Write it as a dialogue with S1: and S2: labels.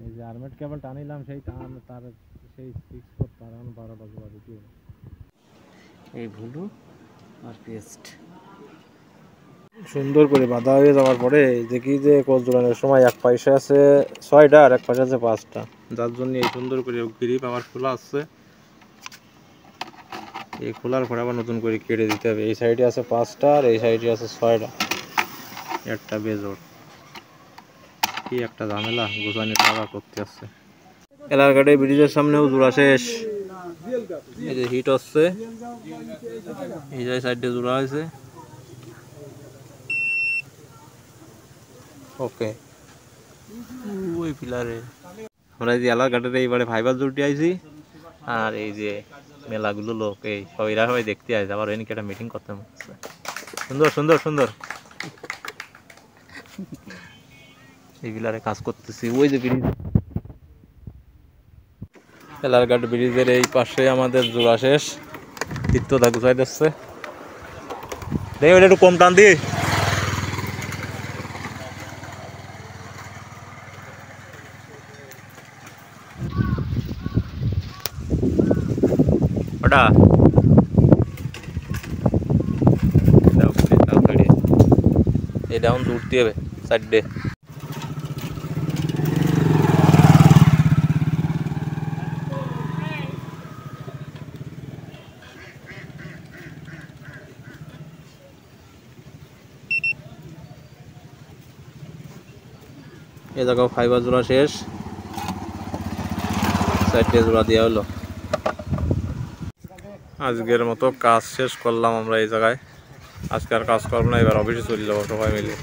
S1: এই যে আর্মেড কেবল টানিলাম সেই তার সেই 6 ফুট তার 12টা জোড়া দিতে হবে। এই ভুলু আর পেস্ট সুন্দর করে বাঁধা হয়ে যাওয়ার পরে দেখি যে কোচ জোড়ানোর সময় এক পাশে আছে 6টা আর এক পাশে আছে 5টা, যার জন্য এই সুন্দর করে গ্রিপ আমার খোলা আছে। এই খোলার পরে আবার নতুন করে কেটে দিতে হবে। এই সাইডে আছে 5টা আর এই সাইডে আছে 6টা, একটা বেজোড়। কি একটা ঝামেলা গোছানি টাকা করতে আসছে। এলাকাটে ব্রিজের সামনেও জোড়া শেষ। এই যে হিট হচ্ছে, এই যে সাইডে জোড়া হয়েছে। ওকে ওই পিলারে আমরা এই যে এলাকাটাতে এইবারে ফাইবার জুটি আইছি। আর এই যে মেলাগুলো লোক এই সব এরা সবাই দেখতে আসে, আবার এদিকে একটা মিটিং করতে হচ্ছে। সুন্দর সুন্দর সুন্দর এই পিলারে কাজ করতেছি। ওই যে ব্রিজ, এলাকাট ব্রিজের এই পাশে আমাদের জোড়া শেষ। তীর্থদা গুছাই দিচ্ছে। দেখি ওটা একটু কম টান দি। ওটা এই ডাউন দূরতে হবে সাইডে। এ জায়গাও ফাইবার জোড়া শেষ, সাইডে জোড়া দেওয়া হলো। আজকের মতো কাজ শেষ করলাম আমরা এই জায়গায়। আজকে আর কাজ করবো না, এবার অফিসে চলে যাবো সবাই মিলে।